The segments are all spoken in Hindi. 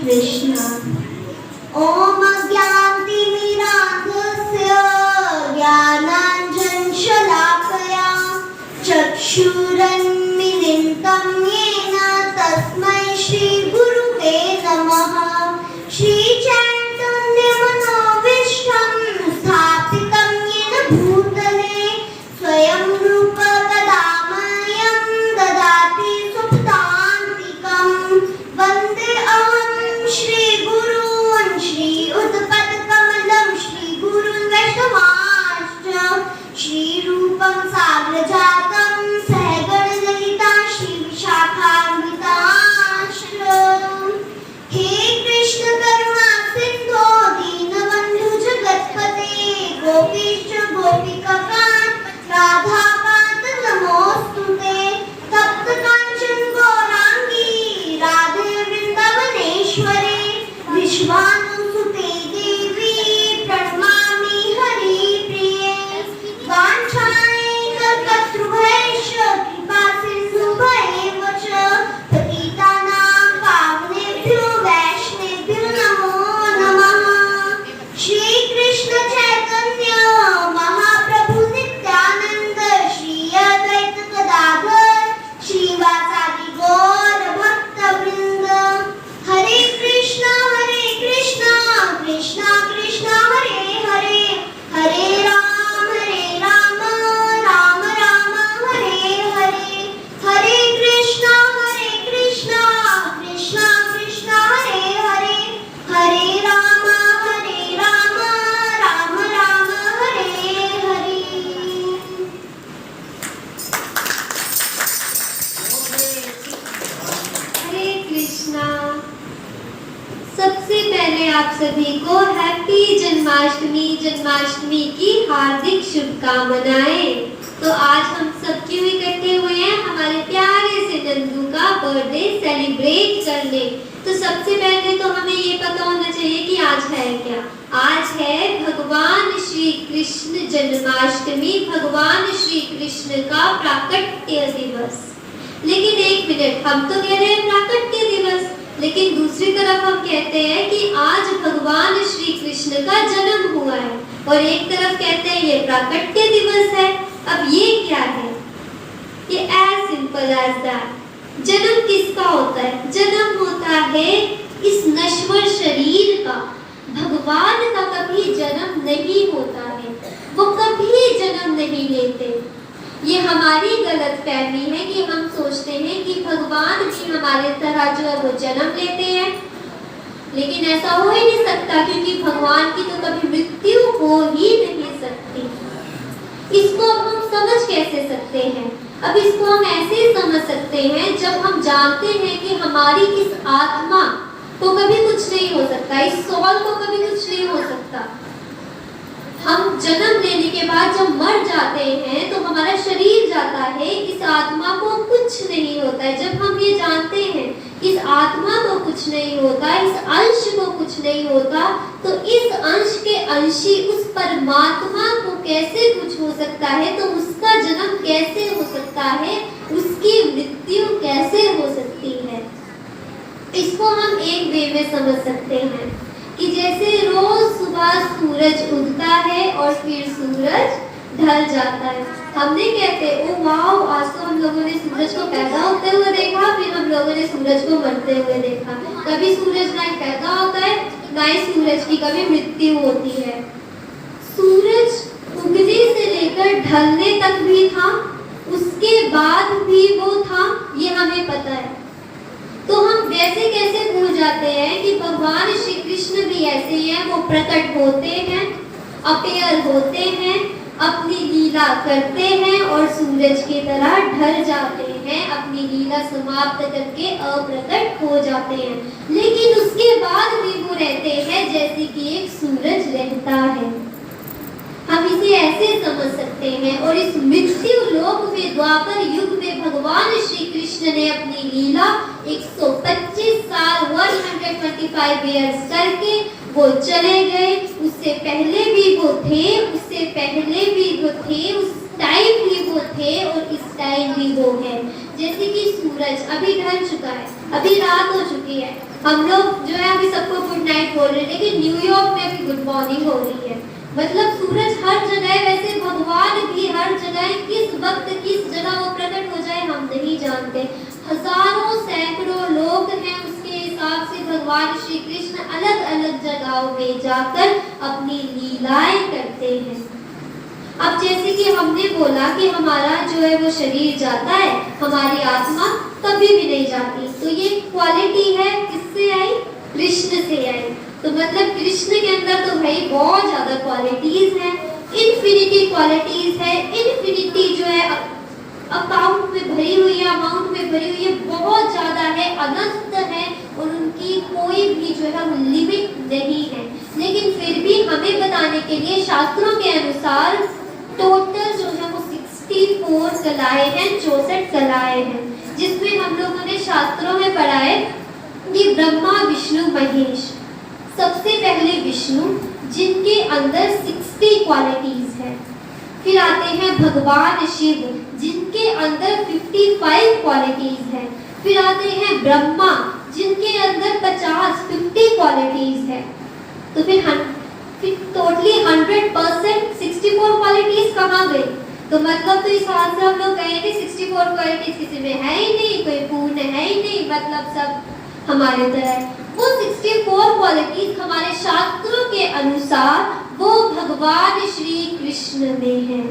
कृष्ण। ओम अज्ञानतिमिरान्धस्य ज्ञानाञ्जनशलाकया चक्षुरुन्मीलितं येन तस्मै श्रीगुरुवे नमः। श्रीचैतन्यमनोभीष्टं स्थापितं येन भूतले स्वयं रूप कदा मह्यं ददाति स्वपदान्तिकं। वन्देऽहं श्रीगुरून् श्रीयुतपदकमलं श्रीगुरून् वैष्णवांश्च श्रीरूपं साग्रजातं सहगणललिता श्रीविशाखान्वितांश्च। हे कृष्ण करुणा सिन्धो दीनबन्धु जगत्पते गोपीश गोपिकाकान्त राधाकान्त नमोऽस्तुते। तप्त काञ्चन गौराङ्गी राधे वृन्दावनेश्वरी विश्वानुसुते देवी प्रणमामि हरिप्रिये। वाञ्छाये कल्पतरुभ्यश्च कृपा सिन्धुभ्येव च पतितानां पावनेभ्यो वैष्णवेभ्यो नमो नमः। श्री कृष्ण चैतन्य महाप्रभु नित्यानंद श्री अद्वैत गदाधर श्रीवासादि गौर भक्तवृंद। हरे कृष्णा कृष्णा कृष्णा हरे हरे हरे राम राम राम हरे हरे। हरे कृष्णा कृष्णा कृष्णा हरे हरे हरे राम राम हरे हरे। हरे कृष्णा। सबसे पहले आप सभी को हैप्पी जन्माष्टमी की हार्दिक शुभकामनाएं। तो आज हम सब क्यों इकट्ठे हुए हैं? हमारे प्यारे से नंदू का बर्थडे सेलिब्रेट करने। तो सबसे पहले तो हमें ये पता होना चाहिए कि आज है क्या। आज है भगवान श्री कृष्ण जन्माष्टमी, भगवान श्री कृष्ण का प्राकट्य दिवस। लेकिन एक मिनट, हम तो कह रहे हैं प्राकट्य दिवस, लेकिन दूसरी तरफ हम कहते हैं कि आज भगवान श्री कृष्ण का जन्म हुआ है, और एक तरफ कहते हैं ये प्राकट्य दिवस है। अब ये क्या है? ये एज सिंपल एज दैट। जन्म किसका होता है? जन्म होता है इस नश्वर शरीर का। भगवान का कभी जन्म नहीं होता है, वो कभी जन्म नहीं लेते। ये हमारी गलत फहमी है कि हम सोचते हैं कि भगवान भी हमारे तरह जो है वो जन्म लेते हैं, लेकिन ऐसा हो ही नहीं सकता, क्योंकि भगवान की तो कभी मृत्यु हो ही नहीं सकती। इसको अब हम समझ कैसे सकते हैं? अब इसको हम ऐसे समझ सकते हैं जब हम जानते हैं कि हमारी इस आत्मा को कभी कुछ नहीं हो सकता, इस सोल को कभी कुछ नहीं हो सकता। हम जन्म लेने के बाद जब मर जाते हैं तो हमारा शरीर जाता है, इस आत्मा को कुछ नहीं होता है। जब हम ये जानते हैं इस आत्मा को कुछ नहीं होता, इस अंश को कुछ नहीं होता, तो इस अंश के अंशी उस परमात्मा को कैसे कुछ हो सकता है? तो उसका जन्म कैसे हो सकता है? उसकी मृत्यु कैसे हो सकती है? इसको हम एक वे में समझ सकते हैं कि जैसे रोज सुबह सूरज उगता है और फिर सूरज ढल जाता है। हम नहीं कहते ओ वाओ आज तो हम लोगों ने सूरज को पैदा होते हुए देखा, फिर हम लोगों ने सूरज को मरते हुए देखा। कभी सूरज ना पैदा होता है, ना ही सूरज की कभी मृत्यु होती है। सूरज उगने से लेकर ढलने तक भी था, उसके बाद भी वो था, ये हमें पता है। तो हम वैसे कैसे भूल जाते हैं कि भगवान श्री कृष्ण भी ऐसे हैं, वो प्रकट होते हैं, अपीयर होते हैं, अपनी लीला करते हैं और सूरज की तरह ढल जाते हैं, अपनी लीला समाप्त करके अप्रकट हो जाते हैं। लेकिन उसके बाद भी वो रहते हैं जैसे कि एक सूरज रहता है। हम इसे ऐसे समझ सकते हैं। और इस मृत्यु लोक में द्वापर युग में भगवान श्री कृष्ण ने अपनी लीला 125 साल 125 ईयर्स करके वो चले गए। उससे पहले भी वो थे, उससे पहले भी वो थे, उस टाइम भी वो थे और इस टाइम भी वो है। जैसे कि सूरज अभी ढल चुका है, अभी रात हो चुकी है, हम लोग जो है अभी सबको गुड नाइट बोल रहे हैं, लेकिन न्यूयॉर्क में अभी गुड मॉर्निंग हो रही है। मतलब सूरज हर जगह, वैसे भगवान भी हर जगह, किस वक्त किस जगह वो प्रकट हो जाए हम नहीं जानते। हजारों सैकड़ों लोग हैं, उसके हिसाब से भगवान श्री कृष्ण अलग अलग जगहों में जाकर अपनी लीलाएं करते हैं। अब जैसे कि हमने बोला कि हमारा जो है वो शरीर जाता है, हमारी आत्मा कभी भी नहीं जाती। तो ये क्वालिटी है किससे आई? कृष्ण से आई। तो मतलब कृष्ण के अंदर तो भाई बहुत ज्यादा क्वालिटीज हैं, इन्फिनिटी क्वालिटीज है। इन्फिनिटी जो है अकाउंट में भरी हुई है, अमाउंट में भरी हुई है, बहुत ज्यादा है, अनंत है, और उनकी कोई भी जो है लिमिट नहीं है। लेकिन फिर भी हमें बताने के लिए शास्त्रों के अनुसार टोटल जो है वो 64 कलाएं हैं, 64 कलाएं हैं, जिसमें हम लोगों ने शास्त्रों में पढ़ा है कि ब्रह्मा विष्णु महेश। सबसे पहले विष्णु, जिनके अंदर 60 क्वालिटीज है। फिर आते हैं भगवान शिव, जिनके अंदर 55 क्वालिटीज है। फिर आते हैं ब्रह्मा, जिनके अंदर 50 क्वालिटीज है। तो फिर टोटली 100% 64 क्वालिटीज कहाँ गई? तो मतलब तो इस हाथ से हम लोग कहें कि 64 क्वालिटीज किसी में है ही नहीं, कोई पूर्ण है ही नहीं, मतलब सब हमारे तरह। वो 64 क्वालिटीज हमारे शास्त्रों के अनुसार वो भगवान श्री कृष्ण में है।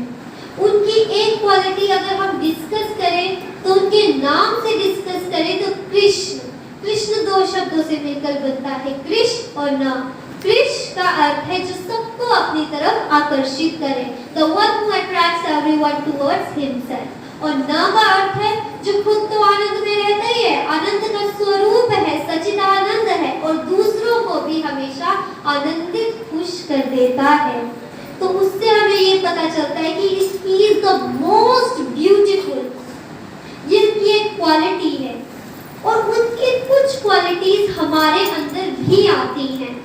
उनकी एक क्वालिटी अगर हम डिस्कस करें तो उनके नाम से डिस्कस करें तो कृष्ण। कृष्ण 2 शब्दों से मिलकर बनता है, कृष्ण और नाम। कृष्ण का अर्थ है जो सबको अपनी तरफ आकर्षित करे, the one who attracts everyone towards himself। और न का अर्थ है जो खुद तो आनंद में रहता ही है, आनंद का स्वरूप है, सच्चिदानंद है, और दूसरों को भी हमेशा आनंदित खुश कर देता है। तो उससे हमें ये पता चलता है कि he is the most beautiful, ये उनकी एक क्वालिटी है। और उनकी कुछ क्वालिटीज हमारे अंदर भी आती हैं।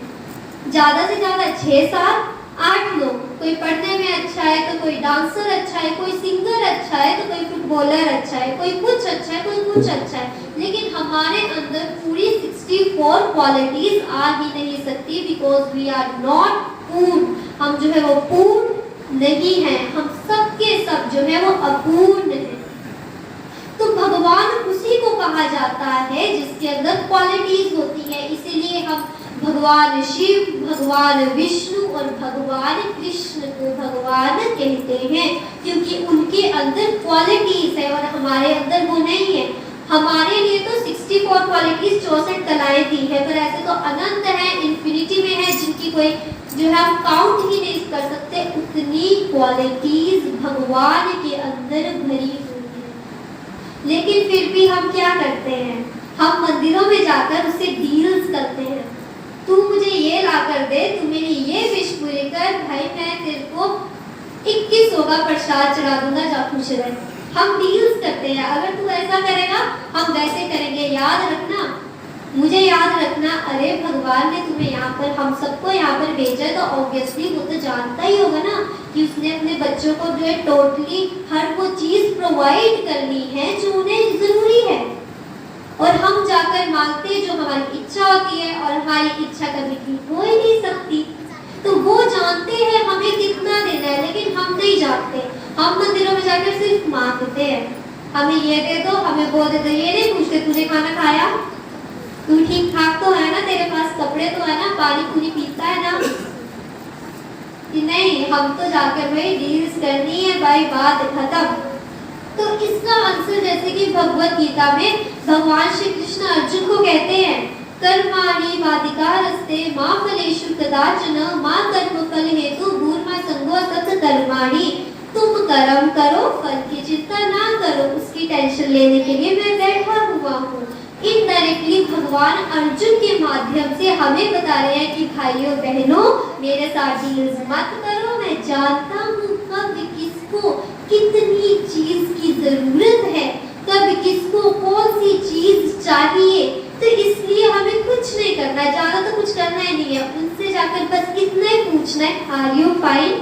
ज्यादा से ज्यादा 6-7-8 लोग, कोई पढ़ने में अच्छा है तो कोई डांसर अच्छा है, कोई सिंगर अच्छा है तो कोई फुटबॉलर अच्छा है, कोई कुछ अच्छा है, कोई कुछ अच्छा है, लेकिन हमारे अंदर पूरी 64 क्वालिटीज आ ही नहीं सकती, बिकॉज वी आर नॉट पूर्ण। हम जो है वो पूर्ण नहीं है, हम सब के सब जो है वो अपूर्ण है। तो भगवान उसी को कहा जाता है जिसके अंदर क्वालिटीज होती है। इसीलिए हम भगवान शिव, भगवान विष्णु और भगवान कृष्ण को भगवान कहते हैं, क्योंकि उनके अंदर क्वालिटीज है और हमारे अंदर वो नहीं है। हमारे लिए तो 64 क्वालिटीज 64 कलाएं दी है, पर ऐसे तो अनंत है, इन्फिनिटी में है, जिनकी कोई जो है हम काउंट ही नहीं कर सकते। उतनी क्वालिटीज भगवान के अंदर भरी हुई है। लेकिन फिर भी हम क्या करते हैं? हम मंदिरों में जाकर उससे डील्स करते हैं। तू मुझे ये ला कर दे, तू मेरी ये विश पूरी कर, भाई मैं तेरे को 21 का प्रसाद चढ़ा दूंगा, जा खुश रहे। हम डील्स करते हैं, अगर तू ऐसा करेगा हम वैसे करेंगे। याद रखना, मुझे याद रखना, अरे भगवान ने तुम्हें यहाँ पर, हम सबको यहाँ पर भेजा, तो ऑब्वियसली वो तो जानता ही होगा ना कि उसने अपने बच्चों को जो है टोटली हर वो चीज प्रोवाइड करनी है जो उन्हें जरूरी है। और हम जाकर मांगते जो हमारी इच्छा होती है, और हमारी इच्छा कभी ठीक हो ही नहीं सकती। तो वो जानते हैं हमें कितना देना है, लेकिन हम नहीं जानते। हम मंदिरों में जाकर सिर्फ मांगते हैं, हमें ये दे दो, हमें वो दे दो। ये नहीं पूछते तूने खाना खाया, तू ठीक ठाक तो है ना, तेरे पास कपड़े तो है ना, पानी पूरी पीता है ना। कि नहीं, हम तो जाकर भाई डील्स करनी है भाई, बात खत्म। तो इसका आंसर जैसे कि भगवत गीता में भगवान श्री कृष्ण अर्जुन को कहते हैं, कर्माणि वाधिकारस्ते मा फलेषु कदाचन मा कर्मफल हेतु भूर्मा संगो सत कर्माणि। तुम कर्म करो, फल की चिंता ना करो, उसकी टेंशन लेने के लिए मैं बैठा हुआ हूँ। इनडायरेक्टली भगवान अर्जुन के माध्यम से हमें बता रहे हैं कि भाइयों बहनों, मेरे साथ डील्स मत करो। मैं जानता हूँ कब किसको कितनी चीज की जरूरत है, कब किसको कौन सी चीज चाहिए। तो इसलिए हमें कुछ नहीं करना है, ज्यादा तो कुछ करना ही नहीं है। उनसे जाकर बस इतना ही पूछना है, आर यू फाइन,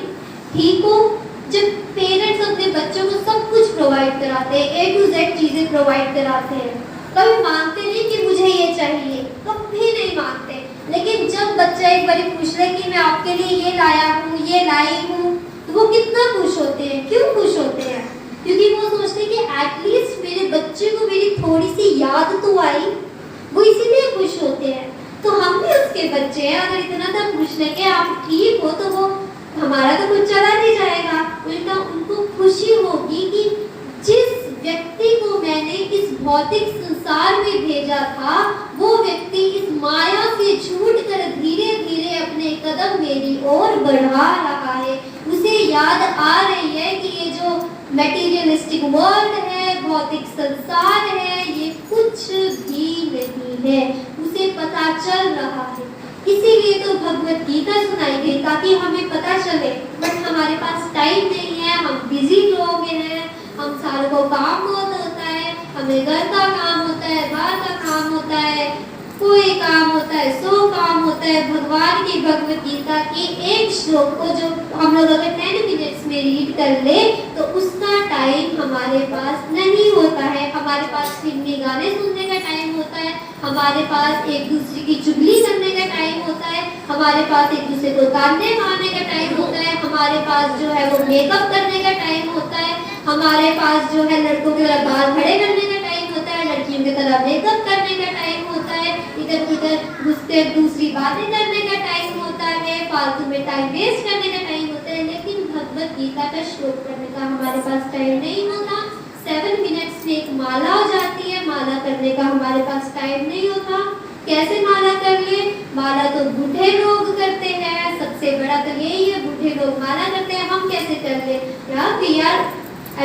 ठीक हो। जब पेरेंट्स अपने बच्चों को सब कुछ प्रोवाइड कराते हैं, A to Z चीजें प्रोवाइड कराते हैं, कभी मांगते नहीं कि मुझे ये चाहिए। कभी नहीं मांगते। लेकिन जब बच्चा एक बार पूछ ले कि मैं आपके लिए ये लाया हूँ, ये लाई हूँ, तो वो कितना खुश होते हैं। क्यों खुश होते हैं? क्योंकि वो सोचते हैं कि एटलीस्ट मेरे बच्चे को मेरी थोड़ी सी याद तो आई, वो इसीलिए खुश होते हैं। तो हम भी उसके बच्चे हैं, अगर इतना तक पूछ ले कि आप ठीक हो, तो वो हमारा तो कुछ चला नहीं जाएगा। उल्टा उनको खुशी होगी कि जिस व्यक्ति को मैंने इस भौतिक संसार में भेजा था, वो व्यक्ति इस माया से छूटकर धीरे धीरे अपने कदम मेरी ओर बढ़ा रहा है। उसे याद आ रही है कि ये जो मटेरियलिस्टिक वर्ल्ड है, भौतिक संसार है, ये कुछ भी नहीं है, उसे पता चल रहा है। इसीलिए तो भगवत गीता सुनाई गई, ताकि हमें पता चले। बट हमारे पास टाइम नहीं है, हम बिजी लोग हैं, हम सारों को काम बहुत होता है, हमें घर का काम होता है, बाहर का काम होता है, कोई काम होता है, 100 काम होता है। भगवान की भगवत गीता के एक श्लोक को जो हम लोग अगर 10 मिनट्स में रीड कर ले, तो उसका टाइम हमारे पास नहीं होता है। हमारे पास फिल्मी गाने सुनने का टाइम होता है, हमारे पास एक दूसरे की चुगली करने का टाइम होता है, हमारे पास एक दूसरे को ताने मारने का टाइम होता है, हमारे पास जो है वो मेकअप करने का टाइम होता है, हमारे पास जो है लड़कों के तरह बाल खड़े करने का टाइम होता है, लड़कियों की तरह मेकअप करने का टाइम होता है, इधर उधर घुसते दूसरी बातें करने का टाइम होता है, फालतू में टाइम वेस्ट करने का टाइम होता है। लेकिन भगवत गीता का श्लोक पढ़ने का हमारे पास टाइम नहीं होता। 7 मिनट्स में एक माला हो जाती है, माला करने का हमारे पास टाइम नहीं होता। कैसे माला कर ले? माला तो बूढ़े लोग करते हैं, सबसे बड़ा तो यही है, बूढ़े लोग माला करते हैं। हम कैसे कर ले? यार वी आर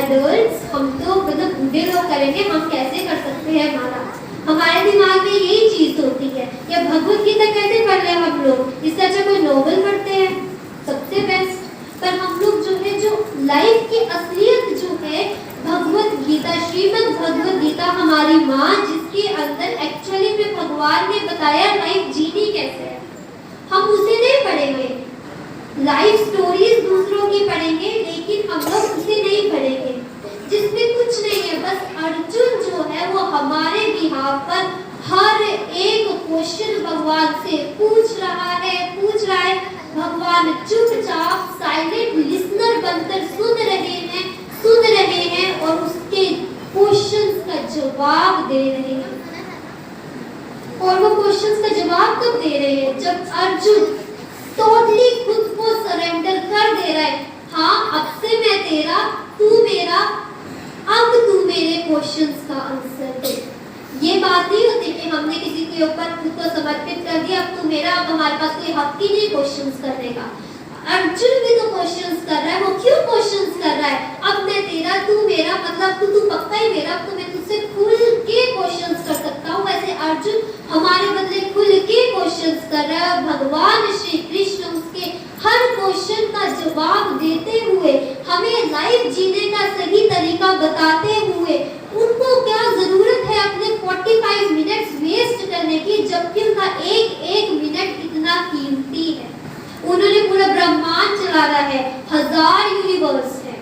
एडल्ट्स, हम तो मतलब बूढ़े लोग करेंगे, हम कैसे कर सकते हैं माला? हमारे दिमाग में यही चीज होती है। या भगवत गीता कैसे पढ़ रहे हैं हम लोग? इससे अच्छा कोई नोवेल पढ़ते हैं, सबसे बेस्ट। पर हम लोग जो है, जो लाइफ की असलियत जो है, भगवत गीता, श्रीमद् भगवत गीता हमारी माँ, जिसके अंदर एक्चुअली में भगवान ने बताया लाइफ जीनी कैसे है, हम उसे नहीं पढ़ेंगे। लाइफ स्टोरीज दूसरों की पढ़ेंगे, लेकिन हम लोग उसे नहीं पढ़ेंगे, जिसमें कुछ नहीं है। बस अर्जुन जो है वो हमारे बिहाफ पर हर एक क्वेश्चन भगवान से पूछ रहा है। भगवान चुपचाप साइलेंट लिसनर बनकर सुन रहे हैं और उसके क्वेश्चंस का जवाब दे रहे हैं। और वो क्वेश्चंस का जवाब कब दे रहे हैं? जब अर्जुन टोटली खुद को सरेंडर कर दे रहा है। हाँ, अब से मैं तेरा, तू मेरा, अब तू मेरे क्वेश्चंस का आंसर दे। ये बात नहीं होती कि हमने किसी के ऊपर खुद को समर्पित कर दिया, अब तू मेरा, अब हमारे पास कोई हक ही नहीं क्वेश्चंस करने का। अर्जुन भी तो क्वेश्चंस कर रहा है। वो क्यों क्वेश्चंस कर रहा है? अब मैं तेरा, तू मेरा, मतलब तू पक्का ही मेरा, अब तो मैं तुझसे खुल के क्वेश्चंस कर सकता हूँ। वैसे अर्जुन हमारे बदले खुल के क्वेश्चंस कर रहा है। भगवान श्री कृष्ण उसके हर क्वेश्चन का जवाब देते हुए, हमें लाइफ जीने का सही तरीका बताते हुए, उनको क्या जरूरत है अपने 45 मिनट्स वेस्ट करने की, जबकि उनका एक मिनट इतना कीमती है। उन्होंने पूरा ब्रह्मांड चलाना है, 1000 यूनिवर्स है,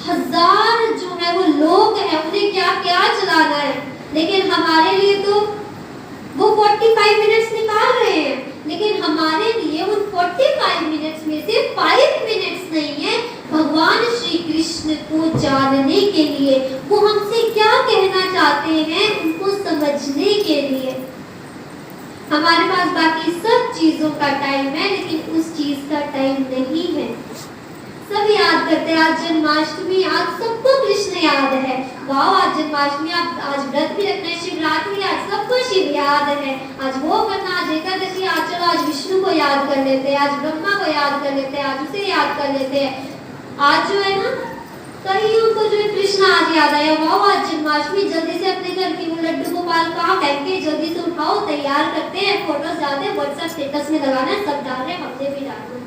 1000 जो है वो लोग हैं, उन्हें क्या क्या चलाना है। लेकिन हमारे लिए तो वो 45 मिनट्स निकाल रहे हैं, लेकिन हमारे लिए उन 45 मिनट्स में से 5 मिनट्स नहीं है भगवान श्री कृष्ण को जानने के लिए। वो हमसे क्या कहना चाहते हैं उनको समझने के लिए। हमारे पास बाकी सब चीजों का टाइम है, लेकिन उस चीज का टाइम नहीं है। सब याद करते हैं, आज जन्माष्टमी, आज सबको कृष्ण याद है। वाह, आज जन्माष्टमी, आज व्रत भी रखना है, शिवरात्रि, आज सबको शिव याद है, आज वो करना, आज एकादशी, आज चलो आज विष्णु को याद कर लेते हैं, आज ब्रह्मा को याद कर लेते हैं, आज उसे याद कर लेते हैं। आज जो है ना, कईयों को जो है कृष्ण आज याद आया। वाह, आज जन्माष्टमी, जल्दी से अपने घर की वो लड्डू गोपाल कहाँ फेंके, जल्दी से उठाओ, तैयार करते हैं, फोटोज डालते हैं, व्हाट्सएप स्टेटस में लगाना है, सब डाल रहे हैं, हमने भी डालना।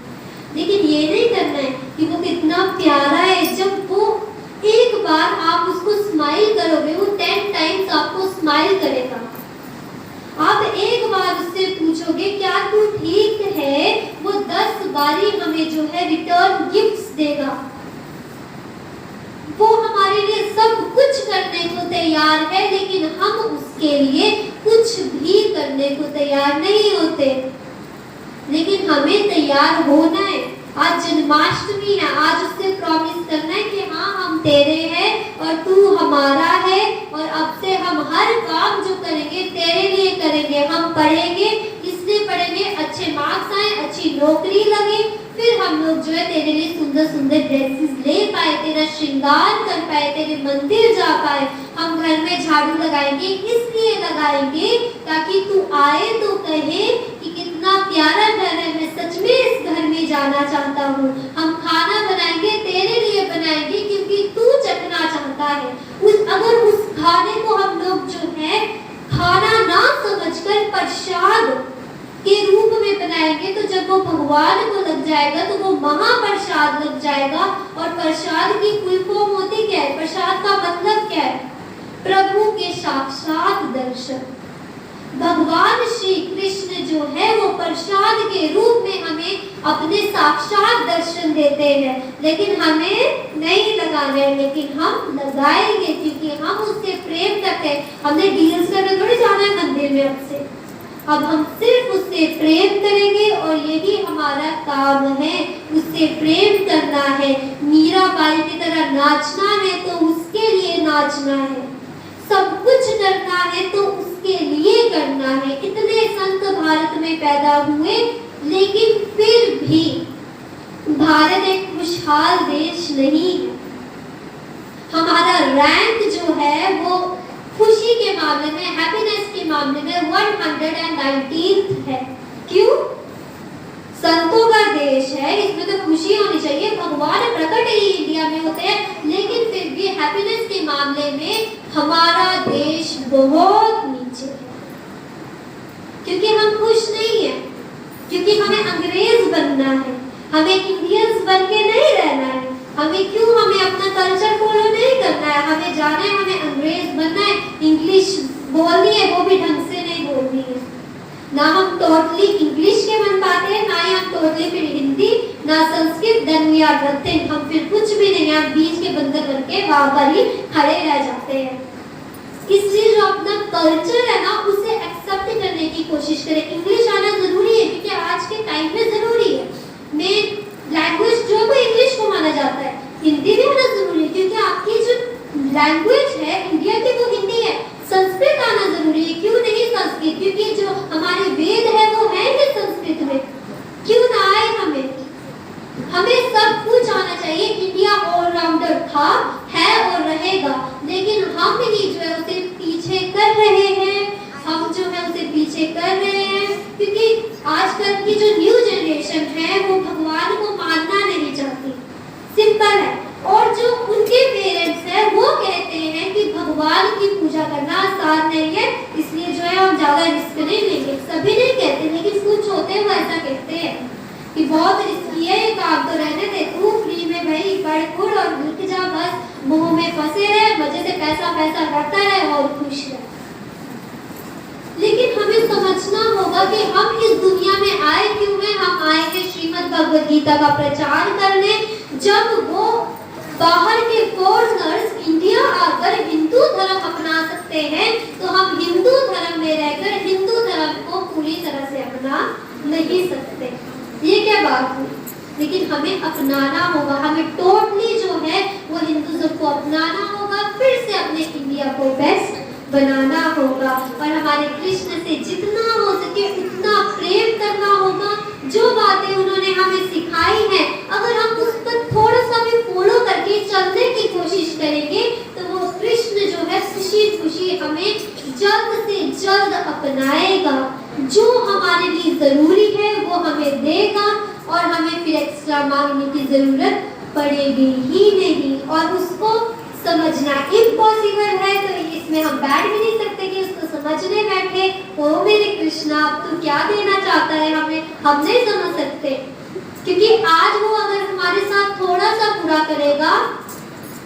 लेकिन ये नहीं करना है कि वो कितना प्यारा है। जब वो एक बार आप उसको स्माइल करोगे, वो 10 टाइम्स आपको स्माइल करेगा। आप एक बार उससे पूछोगे क्या तू ठीक है, वो 10 बारी हमें जो है रिटर्न गिफ्ट्स देगा। वो हमारे लिए सब कुछ करने को तैयार है, लेकिन हम उसके लिए कुछ करने को तैयार नहीं होते, लेकिन हमें तैयार होना है। आज जन्माष्टमी है, आज उससे प्रॉमिस करना है कि हाँ हम तेरे हैं और तू हमारा है, और अब से हम हर काम जो करेंगे तेरे लिए करेंगे। हम पढ़ेंगे, इसलिए पढ़ेंगे अच्छे मार्क्स आए, अच्छी नौकरी लगे, फिर हम लोग जो है तेरे लिए सुंदर सुंदर ड्रेसेस ले पाए, तेरा श्रृंगार कर पाए, तेरे मंदिर जा पाए। हम घर में झाड़ू लगाएंगे, इसलिए लगाएंगे ताकि तू आए तो कहे कि कितना प्यारा घर है, मैं सच में इस घर में जाना चाहता हूँ। हम खाना बनाएंगे, तेरे लिए बनाएंगे क्योंकि तू चखना चाहता है। अगर उस खाने को हम लोग जो है खाना ना समझकर प्रसाद के रूप में बनाएंगे, तो जब वो भगवान को लग जाएगा तो वो महाप्रसाद लग जाएगा। और प्रसाद की फुल फॉर्म होती क्या है? प्रसाद का मतलब क्या है? प्रभु के साक्षात दर्शन। भगवान श्री कृष्ण जो है वो प्रसाद के रूप में हमें अपने साक्षात दर्शन देते हैं, लेकिन हमें नहीं लगाना है, लेकिन हम लगाएंगे क्योंकि हम उससे प्रेम करते हैं। हमने डील्स करने थोड़ी जाना है मंदिर में अब से, अब हम सिर्फ उससे प्रेम करेंगे और यही हमारा काम है, उससे प्रेम करना है। मीराबाई की तरह नाचना है तो उसके लिए नाचना है, सब कुछ करना है तो उसके लिए करना है। इतने संत भारत में पैदा हुए, लेकिन फिर भी भारत एक खुशहाल देश नहीं है। हमारा रैंक जो है वो खुशी के मामले में, हैप्पीनेस के मामले में 119th है। क्यों? संतों का देश है, इसमें तो खुशी होनी चाहिए, भगवान प्रकट ही इंडिया में होते हैं, लेकिन फिर भी हैप्पीनेस के मामले में हमारा देश बहुत नीचे है, क्योंकि हम खुश नहीं है, क्योंकि हमें अंग्रेज बनना है, हमें इंडियंस बन के नहीं रहना है। हमें क्यों? हमें अपना कल्चर फॉलो नहीं करना है, हमें जाना है, हमें अंग्रेज बनना है, इंग्लिश बोलनी है, वो भी ढंग से नहीं बोलनी है। ना हम टोटली इंग्लिश के बन पाते हैं, ना ही हम टोटली फिर हिंदी, ना Sanskrit, then we are nothing. हम फिर कुछ भी नहीं, हम बीच के बंदर बन के वहां पर ही खड़े रह जाते हैं। इसलिए जो अपना कल्चर है ना, उसे एक्सेप्ट करने की कोशिश करें। इंग्लिश आना जरूरी है क्योंकि आज के टाइम में जरूरी है। मेन लैंग्वेज जो है इंग्लिश को माना जाता है, हिंदी भी आना जरूरी है क्योंकि आपकी जो लैंग्वेज है इंडिया की वो हिंदी है। संस्कृत आना जरूरी है, क्यों नहीं संस्कृत? क्योंकि जो हमारे वेद है वो है ही संस्कृत में, क्यों ना आए हमें? हमें सब कुछ आना चाहिए। इंडिया ऑलराउंडर था, है और रहेगा, लेकिन हम ही जो है उसे पीछे कर रहे हैं। हम जो है उसे पीछे कर रहे हैं क्योंकि आजकल की जो न्यू जनरेशन है वो भगवान को मानना नहीं चाहती, सिंपल है। और जो उनके पेरेंट्स हैं वो कहते हैं कि भगवान की पूजा करना आसान नहीं है, इसलिए जो है हम ज्यादा रिस्क नहीं लेंगे। सभी नहीं कहते, लेकिन कुछ होते हैं वो ऐसा कहते हैं कि बहुत रिस्की है, ये काम तो रहने दे, तू फ्री में भाई पढ़ खुद और रुक जा, बस मुंह में फंसे रहे, मजे से पैसा पैसा करता है और खुश है। लेकिन हमें समझना होगा कि हम इस दुनिया में आए क्यों हैं। हम आए हैं श्रीमद् भगवद गीता का प्रचार करने। जब वो बाहर के फॉरेनर्स इंडिया आकर हिंदू धर्म अपना सकते हैं, तो हम हिंदू धर्म में रहकर हिंदू धर्म को पूरी तरह से अपना नहीं सकते। ये क्या बात हुई? लेकिन हमें अपनाना होगा, हमें टोटली जो है वो हिंदुज़म को अपनाना होगा, फिर से अपने इंडिया को बेस्ट बनाना होगा और हमारे कृष्ण से जितना हो सके उतना प्रेम करना होगा। जो बातें उन्होंने हमें सिखाई है, अगर हम उस पर थोड़ा सा भी फॉलो करके चलने की कोशिश करेंगे तो वो कृष्ण जो है खुशी खुशी हमें जल्द से जल्द अपनाएगा। जो हमारे लिए जरूरी है वो हमें देगा और हमें फिर एक्स्ट्रा मांगने की जरूरत पड़ेगी ही नहीं। और उसको समझना इम्पॉसिबल है, तो इसमें हम बैठ भी नहीं सकते कि उसको समझने बैठे। ओ मेरे कृष्णा, अब तू क्या देना चाहता है हमें, हम नहीं समझ सकते। क्योंकि आज वो अगर हमारे साथ थोड़ा सा बुरा करेगा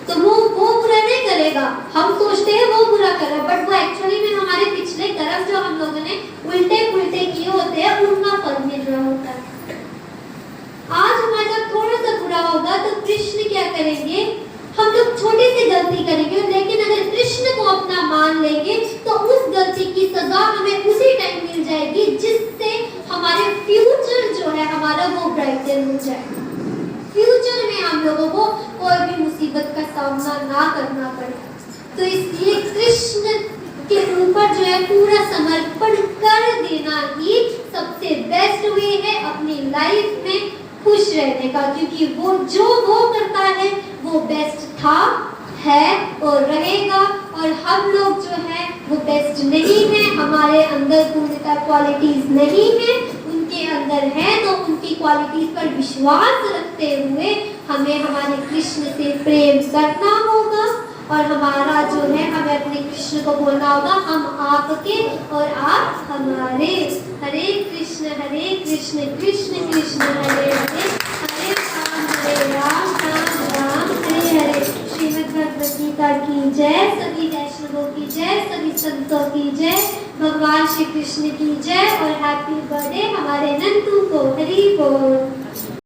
तो वो बुरा नहीं करेगा, हम सोचते हैं वो बुरा कर रहा है, बट वो एक्चुअली में हमारे पिछले कर्म जो हम लोगों ने उल्टे पुल्टे किए होते हैं उनका फल मिल रहा होता है। आज हमारे साथ थोड़ा सा बुरा होगा तो कृष्ण क्या करेंगे, हम लोग छोटी सी गलती करेंगे, लेकिन अगर कृष्ण को अपना मान लेंगे तो उस गलती की सजा हमें उसी टाइम मिल जाएगी, जिससे हमारे फ्यूचर जो है हमारा वो ब्राइटन हो जाएगा। फ्यूचर में हम लोगों को कोई भी मुसीबत का सामना ना करना पड़े। तो इसलिए कृष्ण के ऊपर जो है पूरा समर्पण कर देना ही सबसे बेस्ट वे है अपनी लाइफ में खुश रहने का, क्योंकि वो जो वो करता है वो बेस्ट था, है और रहेगा। और हम लोग जो है वो बेस्ट नहीं है, हमारे अंदर पूर्णता क्वालिटीज नहीं है, उनके अंदर है। तो उनकी क्वालिटीज पर विश्वास रखते हुए हमें हमारे कृष्ण से प्रेम करना होगा, और हमारा जो है हमें अपने कृष्ण को बोलना होगा हम आपके और आप हमारे। हरे कृष्ण कृष्ण कृष्ण हरे हरे, हरे राम राम हरे हरे। श्रीमद् भगवद गीता की जय, सभी वैष्णवों की जय, सभी संतों की जय, भगवान श्री कृष्ण की जय, और हैप्पी बर्थडे हमारे नंदू को। हरि बोल।